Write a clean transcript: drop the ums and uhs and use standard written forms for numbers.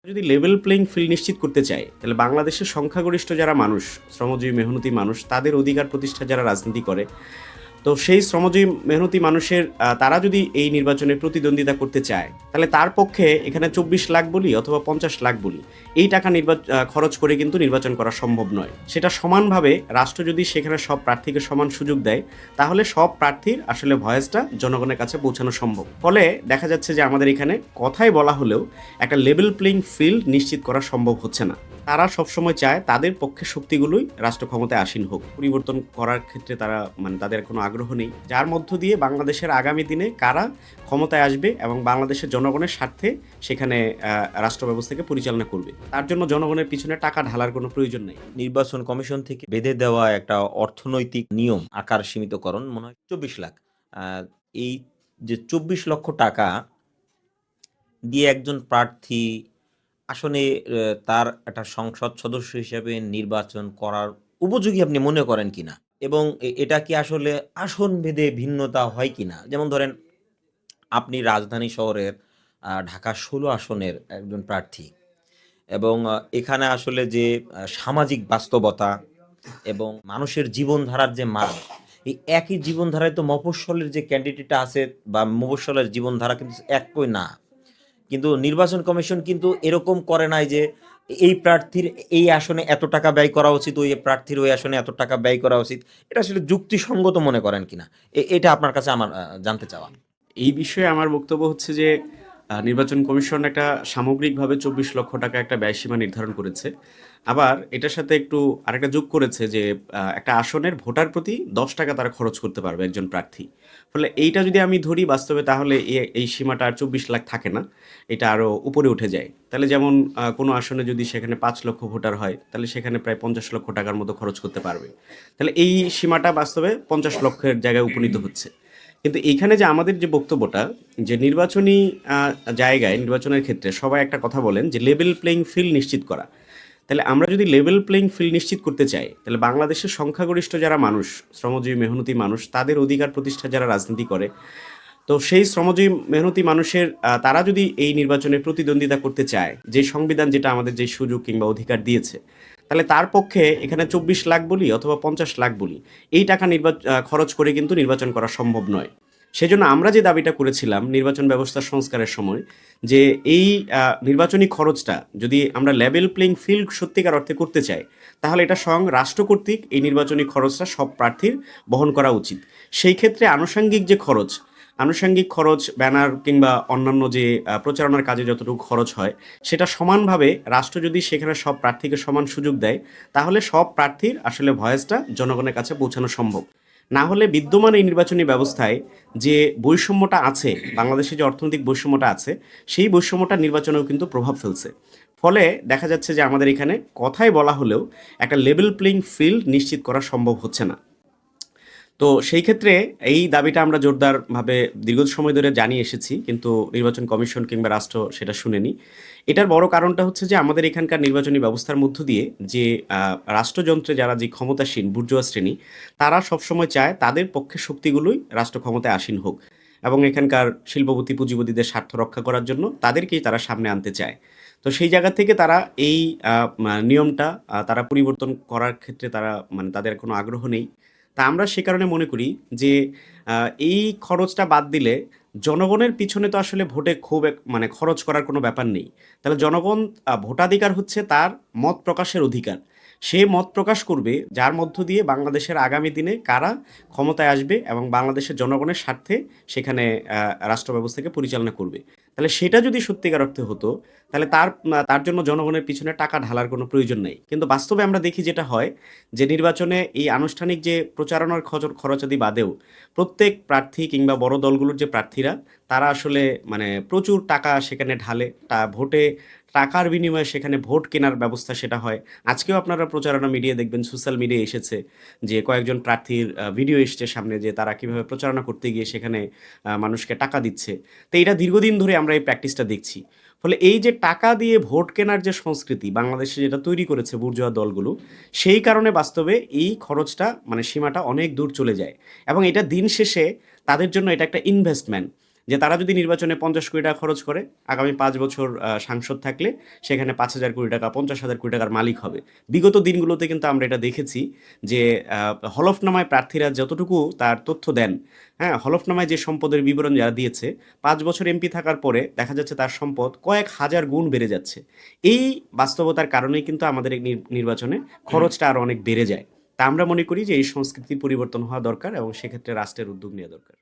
যদি level playing field নিশ্চিত করতে চাই তাহলে বাংলাদেশের সংখ্যাগরিষ্ঠ যারা মানুষ, শ্রমজীবী মেহনতি মানুষ, তাদের অধিকার প্রতিষ্ঠা যারা রাজনীতি করে, তো সেই শ্রমজীবী মেহনতি মানুষের তারা যদি এই নির্বাচনে প্রতিদ্বন্দ্বিতা করতে চায় তাহলে তার পক্ষে এখানে 24 লাখ বলি অথবা 50 লাখ বলি এই টাকা খরচ করে কিন্তু নির্বাচন করা সম্ভব নয়। সেটা সমানভাবে রাষ্ট্র যদি সেখানে সব প্রার্থীকে সমান সুযোগ দেয় তাহলে সব প্রার্থীর আসলে ভয়েসটা জনগণের কাছে পৌঁছানো সম্ভব। ফলে দেখা যাচ্ছে যে আমাদের এখানে কথাই বলা হলেও একটা লেভেল প্লেইং ফিল্ড নিশ্চিত করা সম্ভব হচ্ছে না। তারা সবসময় চায় তাদের পক্ষে শক্তিগুলোই রাষ্ট্র ক্ষমতায় আসীন হোক, পরিবর্তন করার ক্ষেত্রে তারা তাদের কোনো আগ্রহ নেই, যার মধ্য দিয়ে বাংলাদেশের আগামী দিনে কারা ক্ষমতায় আসবে এবং বাংলাদেশের জনগণের স্বার্থে সেখানে রাষ্ট্র ব্যবস্থাকে পরিচালনা করবে, তার জন্য জনগণের পিছনে টাকা ঢালার কোনো প্রয়োজন নেই। নির্বাচন কমিশন থেকে বেঁধে দেওয়া একটা অর্থনৈতিক নিয়ম আকার সীমিতকরণ মনে হয় 24 লাখ। এই যে 24 লক্ষ টাকা দিয়ে একজন প্রার্থী আসলে তার একটা সংসদ সদস্য হিসেবে নির্বাচন করার উপযোগী আপনি মনে করেন কিনা, এবং এটা কি আসলে আসন ভেদে ভিন্নতা হয় কিনা? যেমন ধরেন, আপনি রাজধানী শহরের ঢাকা 16 আসনের একজন প্রার্থী, এবং এখানে আসলে যে সামাজিক বাস্তবতা এবং মানুষের জীবনধারার যে মান, এই একই জীবনধারায় তো মফস্বলের যে ক্যান্ডিডেট আছে বা মফস্বলের জীবনধারা কিন্তু একই না। কিন্তু নির্বাচন কমিশন কিন্তু এরকম করে নাই যে এই প্রার্থীর এই আসনে এত টাকা ব্যয় করা উচিত, ওই প্রার্থীর ওই আসনে এত টাকা ব্যয় করা উচিত। এটা আসলে যুক্তিসঙ্গত মনে করেন কিনা, এটা আপনার কাছে আমার জানতে চাওয়া। এই বিষয়ে আমার বক্তব্য হচ্ছে যে নির্বাচন কমিশন একটা সামগ্রিকভাবে 24 লক্ষ টাকা একটা ব্যয়সীমা নির্ধারণ করেছে। আবার এটার সাথে একটু আরেকটা যোগ করেছে যে একটা আসনের ভোটার প্রতি 10 টাকা তারা খরচ করতে পারবে একজন প্রার্থী। ফলে এইটা যদি আমি ধরি বাস্তবে তাহলে এই সীমাটা আর 24 লাখ থাকে না, এটা আরও উপরে উঠে যায়। তাহলে যেমন কোনো আসনে যদি সেখানে 5 লক্ষ ভোটার হয় তাহলে সেখানে প্রায় 50 লক্ষ টাকার মতো খরচ করতে পারবে। তাহলে এই সীমাটা বাস্তবে 50 লক্ষের জায়গায় উপনীত হচ্ছে। কিন্তু এইখানে যে আমাদের যে বক্তব্যটা, যে নির্বাচনী জায়গায় নির্বাচনের ক্ষেত্রে সবাই একটা কথা বলেন যে লেভেল প্লেইং ফিল্ড নিশ্চিত করা। তাহলে আমরা যদি লেভেল প্লেইং ফিল্ড নিশ্চিত করতে চাই তাহলে বাংলাদেশের সংখ্যাগরিষ্ঠ যারা মানুষ, শ্রমজীবী মেহনতি মানুষ, তাদের অধিকার প্রতিষ্ঠা যারা রাজনীতি করে, তো সেই শ্রমজীবী মেহনতি মানুষের তারা যদি এই নির্বাচনে প্রতিদ্বন্দ্বিতা করতে চায়, যে সংবিধান যেটা আমাদের যে সুযোগ কিংবা অধিকার দিয়েছে, তাহলে তার পক্ষে এখানে 24 লাখ বলি অথবা 50 লাখ বলি এই টাকা খরচ করে কিন্তু নির্বাচন করা সম্ভব নয়। সেজন্য আমরা যে দাবিটা করেছিলাম নির্বাচন ব্যবস্থা সংস্কারের সময়, যে এই নির্বাচনী খরচটা যদি আমরা লেভেল প্লেইং ফিল্ড সত্যিকার অর্থে করতে চাই তাহলে এটা স্বয়ং রাষ্ট্র কর্তৃক এই নির্বাচনী খরচটা সব প্রার্থীর বহন করা উচিত। সেই ক্ষেত্রে আনুষঙ্গিক খরচ, ব্যানার কিংবা অন্যান্য যে প্রচারণার কাজে যতটুকু খরচ হয় সেটা সমানভাবে রাষ্ট্র যদি সেখানে সব প্রার্থীকে সমান সুযোগ দেয় তাহলে সব প্রার্থীর আসলে ভয়েসটা জনগণের কাছে পৌঁছানো সম্ভব। না হলে বিদ্যমান এই নির্বাচনী ব্যবস্থায় যে বৈষম্যটা আছে, বাংলাদেশে যে অর্থনৈতিক বৈষম্যটা আছে, সেই বৈষম্যটা নির্বাচনেও কিন্তু প্রভাব ফেলছে। ফলে দেখা যাচ্ছে যে আমাদের এখানে কথাই বলা হলেও একটা লেভেল প্লেইং ফিল্ড নিশ্চিত করা সম্ভব হচ্ছে না। তো সেই ক্ষেত্রে এই দাবিটা আমরা জোরদারভাবে দীর্ঘ সময় ধরে জানিয়ে এসেছি, কিন্তু নির্বাচন কমিশন কিংবা রাষ্ট্র সেটা শুনেনি। এটার বড় কারণটা হচ্ছে যে আমাদের এখানকার নির্বাচনী ব্যবস্থার মধ্য দিয়ে যে রাষ্ট্রযন্ত্রে যারা যে ক্ষমতাসীন বুর্জোয়া শ্রেণী, তারা সবসময় চায় তাদের পক্ষে শক্তিগুলোই রাষ্ট্র ক্ষমতায় আসীন হোক এবং এখানকার শিল্পপতি পুঁজিপতিদের স্বার্থ রক্ষা করার জন্য তাদেরকেই তারা সামনে আনতে চায়। তো সেই জায়গা থেকে তারা এই নিয়মটা তারা পরিবর্তন করার ক্ষেত্রে তারা তাদের কোনো আগ্রহ নেই। তা আমরা সে কারণে মনে করি যে এই খরচটা বাদ দিলে জনগণের পিছনে তো আসলে ভোটে খুব খরচ করার কোনো ব্যাপার নেই। তাহলে জনগণ ভোটাধিকার হচ্ছে তার মত প্রকাশের অধিকার। সে মত প্রকাশ করবে যার মধ্য দিয়ে বাংলাদেশের আগামী দিনে কারা ক্ষমতায় আসবে এবং বাংলাদেশের জনগণের স্বার্থে সেখানে রাষ্ট্র ব্যবস্থাকে পরিচালনা করবে। তাহলে সেটা যদি সত্যিকার অর্থে হতো তাহলে তার জন্য জনগণের পিছনে টাকা ঢালার কোনো প্রয়োজন নেই। কিন্তু বাস্তবে আমরা দেখি যেটা হয় যে নির্বাচনে এই আনুষ্ঠানিক যে প্রচারণার খরচাদি বাদেও প্রত্যেক প্রার্থী কিংবা বড় দলগুলোর যে প্রার্থীরা তারা আসলে প্রচুর টাকা সেখানে ঢালে, ভোটে টাকার বিনিময়ে সেখানে ভোট কেনার ব্যবস্থা সেটা হয়। আজকেও আপনারা প্রচারণা মিডিয়া দেখবেন, সোশ্যাল মিডিয়ায় এসেছে যে কয়েকজন প্রার্থীর ভিডিও এসেছে সামনে, যে তারা কিভাবে প্রচারণা করতে গিয়ে সেখানে মানুষকে টাকা দিচ্ছে। তো এটা দীর্ঘদিন ধরে আমরা এই প্র্যাকটিসটা দেখছি। ফলে এই যে টাকা দিয়ে ভোট কেনার যে সংস্কৃতি বাংলাদেশে যেটা তৈরি করেছে বুর্জোয়া দলগুলো, সেই কারণে বাস্তবে এই খরচটা সীমাটা অনেক দূর চলে যায় এবং এটা দিন শেষে তাদের জন্য এটা একটা ইনভেস্টমেন্ট। যে তারা যদি নির্বাচনে 50 কোটি টাকা খরচ করে, আগামী 5 বছর সাংসদ থাকলে সেখানে 5,000 কোটি টাকা, 50,000 কোটি টাকার মালিক হবে। বিগত দিনগুলোতে কিন্তু আমরা এটা দেখেছি যে হলফনামায় প্রার্থীরা যতটুকু তার তথ্য দেন, হ্যাঁ, হলফনামায় যে সম্পদের বিবরণ যারা দিয়েছে, 5 বছর এমপি থাকার পরে দেখা যাচ্ছে তার সম্পদ কয়েক হাজার গুণ বেড়ে যাচ্ছে। এই বাস্তবতার কারণেই কিন্তু আমাদের এই নির্বাচনে খরচটা আরো অনেক বেড়ে যায়। তা আমরা মনে করি যে এই সংস্কৃতির পরিবর্তন হওয়া দরকার এবং সেক্ষেত্রে রাষ্ট্রের উদ্যোগ নেওয়া দরকার।